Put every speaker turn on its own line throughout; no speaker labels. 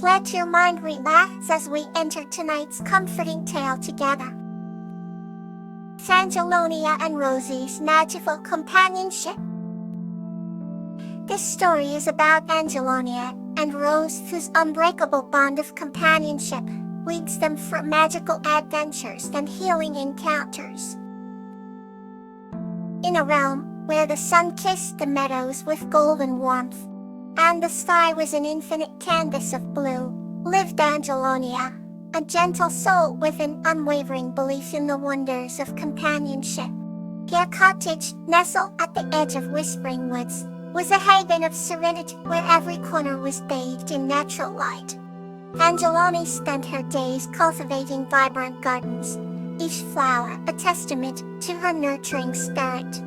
Let your mind relax as we enter tonight's comforting tale together. Angelonia and Rosie's Magical Companionship. This story is about Angelonia and Rose, whose unbreakable bond of companionship leads them through magical adventures and healing encounters. In a realm where the sun kissed the meadows with golden warmth, and the sky was an infinite canvas of blue, lived Angelonia, a gentle soul with an unwavering belief in the wonders of companionship. Her cottage, nestled at the edge of whispering woods, was a haven of serenity where every corner was bathed in natural light. Angelonia spent her days cultivating vibrant gardens, each flower a testament to her nurturing spirit.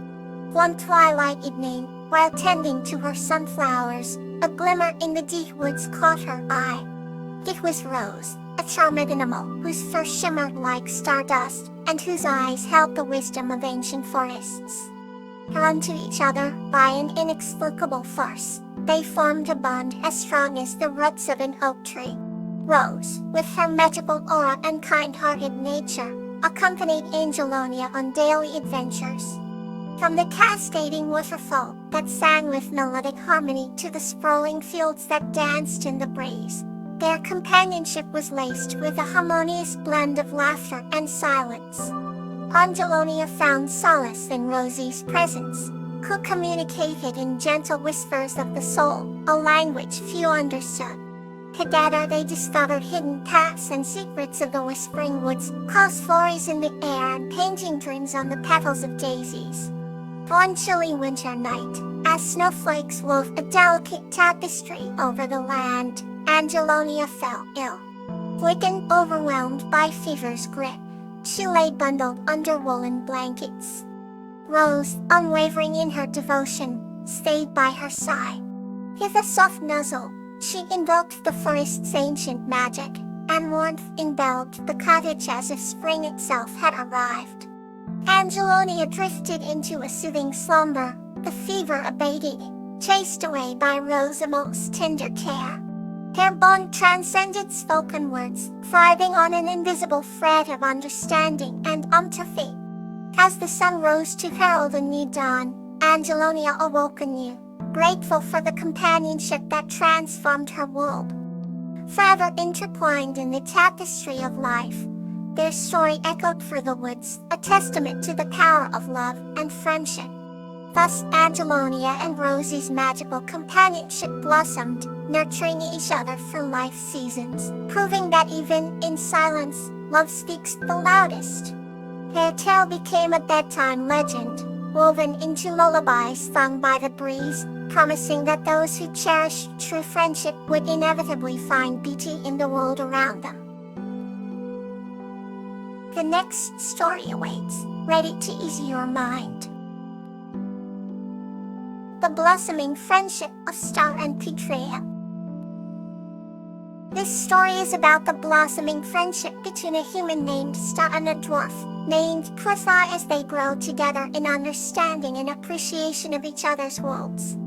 One twilight evening, while tending to her sunflowers, a glimmer in the deep woods caught her eye. It was Rose, a charming animal whose fur shimmered like stardust, and whose eyes held the wisdom of ancient forests. Drawn to each other by an inexplicable force, they formed a bond as strong as the roots of an oak tree. Rose, with her magical aura and kind-hearted nature, accompanied Angelonia on daily adventures. From the cascading waterfall that sang with melodic harmony to the sprawling fields that danced in the breeze, their companionship was laced with a harmonious blend of laughter and silence. Angelonia found solace in Rosie's presence, who communicated in gentle whispers of the soul, a language few understood. Together they discovered hidden paths and secrets of the whispering woods, caused flurries in the air and painting dreams on the petals of daisies. One chilly winter night, as snowflakes wove a delicate tapestry over the land, Angelonia fell ill. Weakened, overwhelmed by fever's grip, she lay bundled under woolen blankets. Rose, unwavering in her devotion, stayed by her side. With a soft nuzzle, she invoked the forest's ancient magic, and warmth enveloped the cottage as if spring itself had arrived. Angelonia drifted into a soothing slumber, the fever abating, chased away by Rose's most tender care. Their bond transcended spoken words, thriving on an invisible thread of understanding and empathy. As the sun rose to herald a new dawn, Angelonia awoke anew, grateful for the companionship that transformed her world. Forever intertwined in the tapestry of life, their story echoed through the woods, a testament to the power of love and friendship. Thus, Angelonia and Rosie's magical companionship blossomed, nurturing each other through life's seasons, proving that even in silence, love speaks the loudest. Their tale became a bedtime legend, woven into lullabies sung by the breeze, promising that those who cherished true friendship would inevitably find beauty in the world around them. The next story awaits, ready to ease your mind. The Blossoming Friendship of Star and Petrea. This story is about the blossoming friendship between a human named Star and a dwarf named Petrea as they grow together in understanding and appreciation of each other's worlds.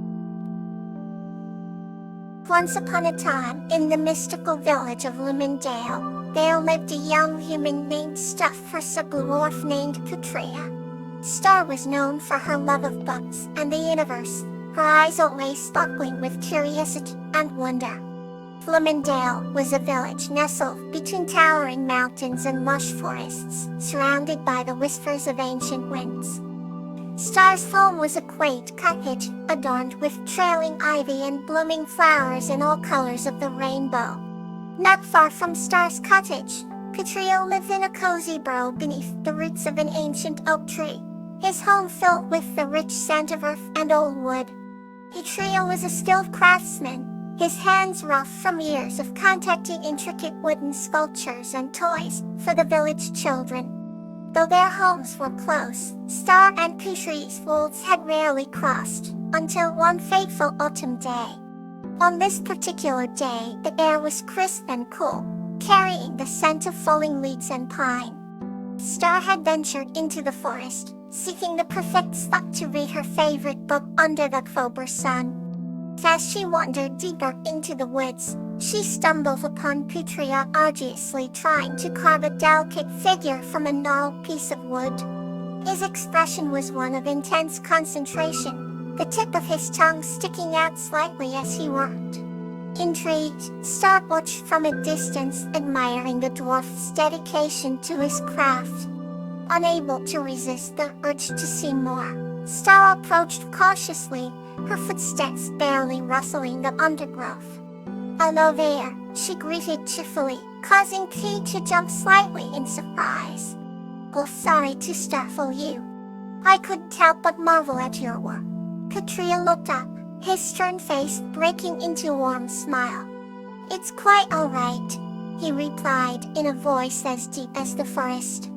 Once upon a time, in the mystical village of Lumendale, there lived a young human named Star for a dwarf named Petrea. Star was known for her love of books and the universe, her eyes always sparkling with curiosity and wonder. Lumendale was a village nestled between towering mountains and lush forests, surrounded by the whispers of ancient winds. Star's home was a quaint cottage, adorned with trailing ivy and blooming flowers in all colors of the rainbow. Not far from Star's cottage, Petrea lived in a cozy burrow beneath the roots of an ancient oak tree, his home filled with the rich scent of earth and old wood. Petrea was a skilled craftsman, his hands rough from years of contacting intricate wooden sculptures and toys for the village children. Though their homes were close, Star and Petrea's worlds had rarely crossed, until one fateful autumn day. On this particular day, the air was crisp and cool, carrying the scent of falling leaves and pine. Star had ventured into the forest, seeking the perfect spot to read her favorite book under the October sun. As she wandered deeper into the woods, she stumbled upon Putria arduously trying to carve a delicate figure from a gnarled piece of wood. His expression was one of intense concentration, the tip of his tongue sticking out slightly as he worked. Intrigued, Star watched from a distance, admiring the dwarf's dedication to his craft. Unable to resist the urge to see more, Star approached cautiously, her footsteps barely rustling the undergrowth. "Hello there," she greeted cheerfully, causing Key to jump slightly in surprise. "Oh, sorry to startle you. I couldn't help but marvel at your work." Katria looked up, his stern face breaking into a warm smile. "It's quite all right," he replied in a voice as deep as the forest.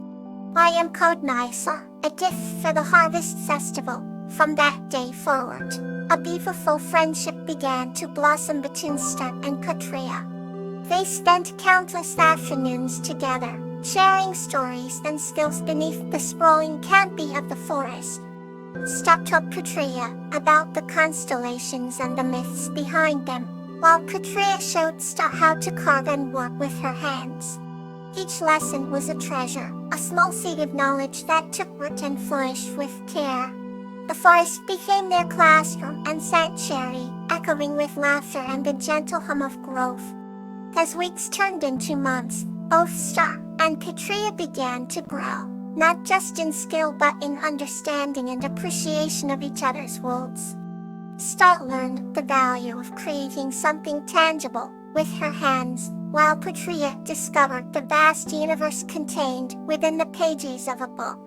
"I am called Nysa, a gift for the Harvest Festival." From that day forward, a beautiful friendship began to blossom between Star and Katria. They spent countless afternoons together, sharing stories and skills beneath the sprawling canopy of the forest. Star told Katria about the constellations and the myths behind them, while Katria showed Star how to carve and work with her hands. Each lesson was a treasure, a small seed of knowledge that took root and flourished with care. The forest became their classroom and sanctuary, echoing with laughter and the gentle hum of growth. As weeks turned into months, both Star and Katria began to grow, not just in skill but in understanding and appreciation of each other's worlds. Star learned the value of creating something tangible with her hands, while Katria discovered the vast universe contained within the pages of a book.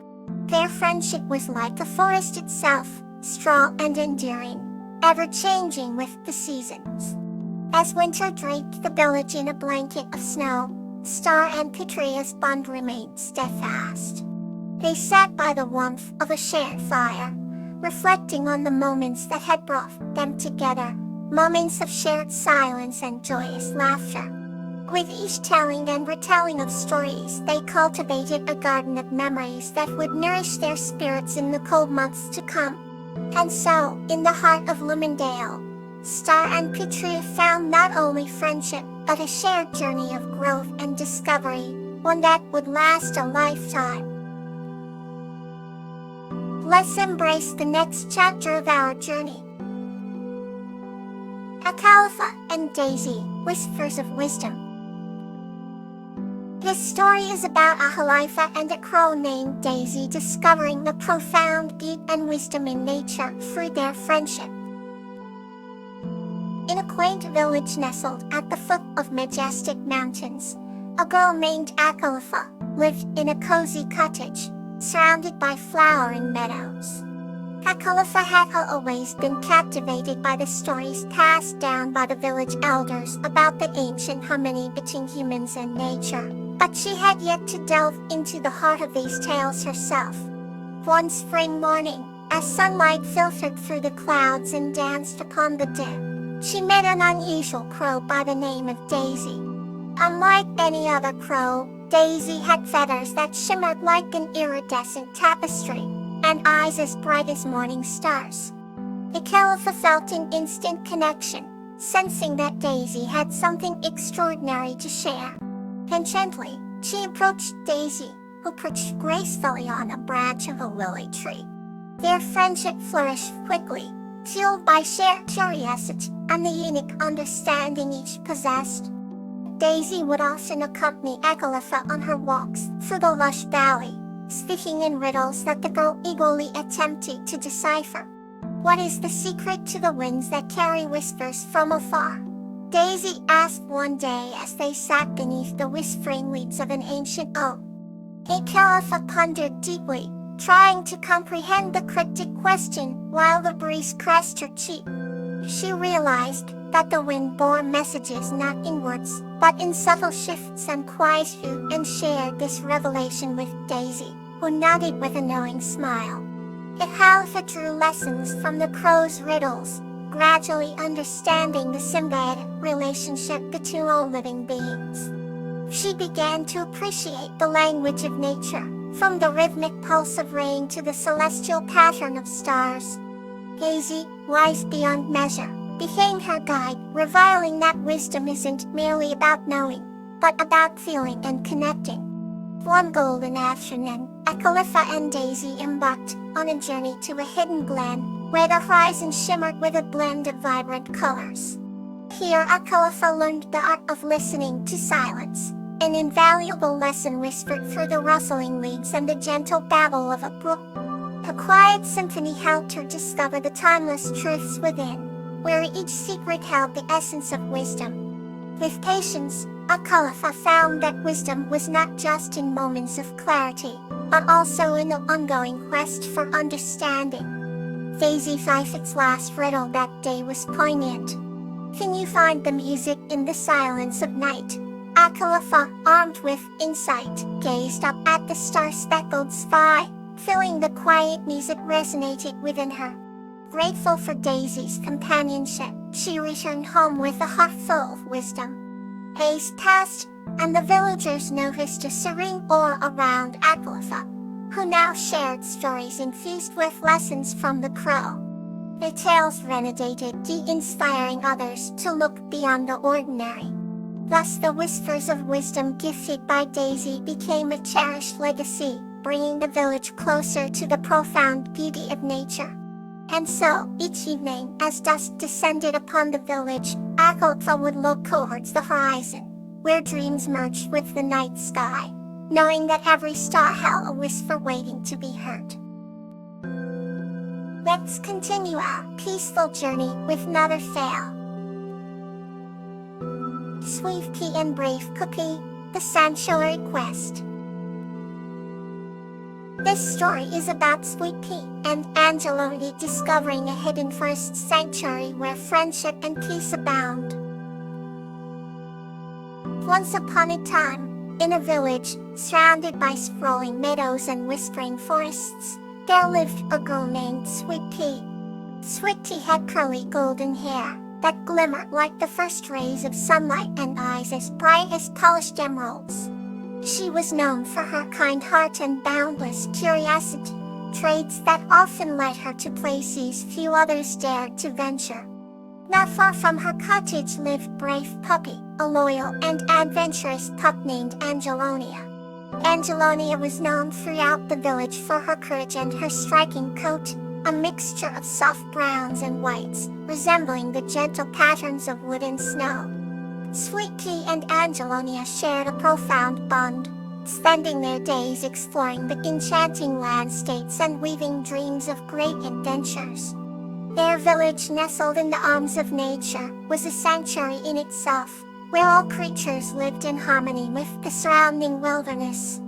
Their friendship was like the forest itself, strong and enduring, ever-changing with the seasons. As winter draped the village in a blanket of snow, Star and Katria's bond remained steadfast. They sat by the warmth of a shared fire, reflecting on the moments that had brought them together, moments of shared silence and joyous laughter. With each telling and retelling of stories, they cultivated a garden of memories that would nourish their spirits in the cold months to come. And so, in the heart of Lumendale, Star and Katria found not only friendship, but a shared journey of growth and discovery, one that would last a lifetime. Let's embrace the next chapter of our journey. Akalfa and Daisy, Whispers of Wisdom. This story is about a Halifa and a crow named Daisy discovering the profound beauty and wisdom in nature through their friendship. In a quaint village nestled at the foot of majestic mountains, a girl named Akalfa lived in a cozy cottage, surrounded by flowering meadows. Akalfa had always been captivated by the stories passed down by the village elders about the ancient harmony between humans and nature, but she had yet to delve into the heart of these tales herself. One spring morning, as sunlight filtered through the clouds and danced upon the dew, she met an unusual crow by the name of Daisy. Unlike any other crow, Daisy had feathers that shimmered like an iridescent tapestry, and eyes as bright as morning stars. Akalfa felt an instant connection, sensing that Daisy had something extraordinary to share. And gently, she approached Daisy, who perched gracefully on a branch of a lily tree. Their friendship flourished quickly, fueled by shared curiosity and the unique understanding each possessed. Daisy would often accompany Akalfa on her walks through the lush valley, speaking in riddles that the girl eagerly attempted to decipher. "What is the secret to the winds that carry whispers from afar?" Daisy asked one day as they sat beneath the whispering leaves of an ancient oak. Akalfa pondered deeply, trying to comprehend the cryptic question while the breeze caressed her cheek. She realized that the wind bore messages not in words, but in subtle shifts and quietude, and shared this revelation with Daisy, who nodded with a knowing smile. Akalfa drew lessons from the crow's riddles, gradually understanding the symbiotic relationship between all living beings. She began to appreciate the language of nature, from the rhythmic pulse of rain to the celestial pattern of stars. Daisy, wise beyond measure, became her guide, revealing that wisdom isn't merely about knowing, but about feeling and connecting. One golden afternoon, Akalfa and Daisy embarked on a journey to a hidden glen, where the horizon shimmered with a blend of vibrant colors. Here Akalfa learned the art of listening to silence, an invaluable lesson whispered through the rustling leaves and the gentle babble of a brook. A quiet symphony helped her discover the timeless truths within, where each secret held the essence of wisdom. With patience, Akalfa found that wisdom was not just in moments of clarity, but also in the ongoing quest for understanding. Daisy Fife's last riddle that day was poignant. Can you find the music in the silence of night? Akalfa, armed with insight, gazed up at the star-speckled sky, feeling the quiet music resonated within her. Grateful for Daisy's companionship, she returned home with a heart full of wisdom. Days passed, and the villagers noticed a serene aura around Akalfa, who now shared stories infused with lessons from the crow. Their tales resonated, inspiring others to look beyond the ordinary. Thus the whispers of wisdom gifted by Daisy became a cherished legacy, bringing the village closer to the profound beauty of nature. And so, each evening, as dusk descended upon the village, Akalfa would look towards the horizon, where dreams merged with the night sky, knowing that every star held a whisper waiting to be heard. Let's continue our peaceful journey with another tale. Sweet Pea and Brave Cookie, the Sanctuary Quest. This story is about Sweet Pea and Angeloni discovering a hidden forest sanctuary where friendship and peace abound. Once upon a time, in a village, surrounded by sprawling meadows and whispering forests, there lived a girl named Sweet Pea. Sweet Pea had curly golden hair that glimmered like the first rays of sunlight and eyes as bright as polished emeralds. She was known for her kind heart and boundless curiosity, traits that often led her to places few others dared to venture. Not far from her cottage lived Brave Puppy, a loyal and adventurous pup named Angelonia. Angelonia was known throughout the village for her courage and her striking coat, a mixture of soft browns and whites, resembling the gentle patterns of wood and snow. Sweet Pea and Angelonia shared a profound bond, spending their days exploring the enchanting landscapes and weaving dreams of great adventures. Their village, nestled in the arms of nature, was a sanctuary in itself, where all creatures lived in harmony with the surrounding wilderness.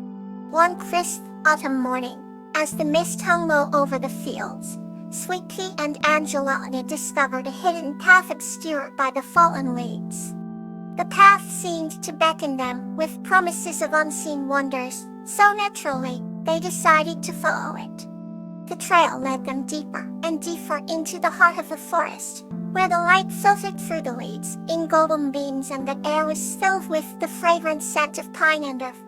One crisp autumn morning, as the mist hung low over the fields, Sweet Pea and Angelonia discovered a hidden path obscured by the fallen leaves. The path seemed to beckon them with promises of unseen wonders, so naturally, they decided to follow it. The trail led them deeper and deeper into the heart of the forest, where the light filtered through the leaves in golden beams and the air was filled with the fragrant scent of pine and earth.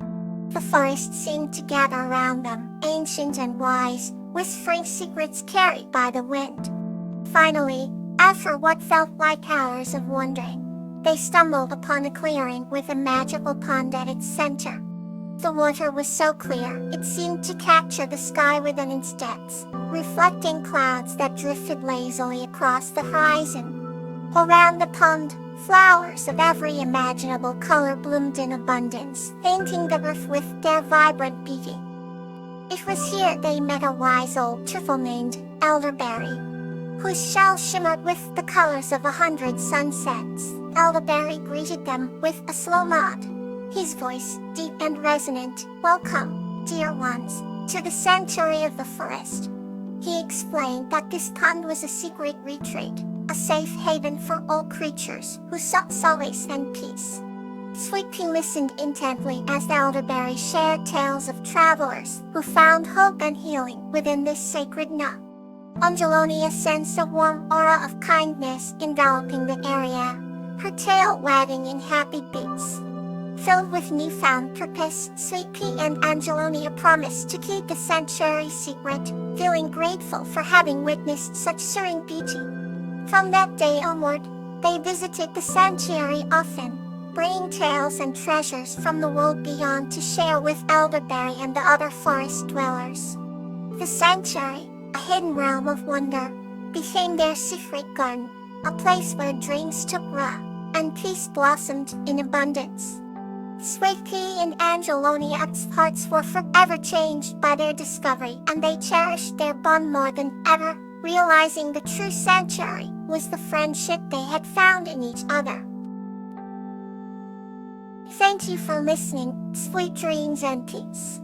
The forest seemed to gather around them, ancient and wise, whispering secrets carried by the wind. Finally, after what felt like hours of wandering, they stumbled upon a clearing with a magical pond at its center. The water was so clear, it seemed to capture the sky within its depths, reflecting clouds that drifted lazily across the horizon. Around the pond, flowers of every imaginable color bloomed in abundance, painting the earth with their vibrant beauty. It was here they met a wise old turtle named Elderberry, whose shell shimmered with the colors of 100 sunsets. Elderberry greeted them with a slow nod, his voice deep and resonant. "Welcome, dear ones, to the sanctuary of the forest." He explained that this pond was a secret retreat, a safe haven for all creatures who sought solace and peace. Sweet Pea listened intently as the Elderberry shared tales of travelers who found hope and healing within this sacred nook. Angelonia sensed a warm aura of kindness enveloping the area, her tail wagging in happy beats. Filled with newfound purpose, Sweet Pea and Angelonia promised to keep the sanctuary secret, feeling grateful for having witnessed such serene beauty. From that day onward, they visited the sanctuary often, bringing tales and treasures from the world beyond to share with Elderberry and the other forest dwellers. The sanctuary, a hidden realm of wonder, became their secret garden, a place where dreams took root and peace blossomed in abundance. Sweet Pea and Angelonia's hearts were forever changed by their discovery, and they cherished their bond more than ever, realizing the true sanctuary was the friendship they had found in each other. Thank you for listening. Sweet dreams and peace.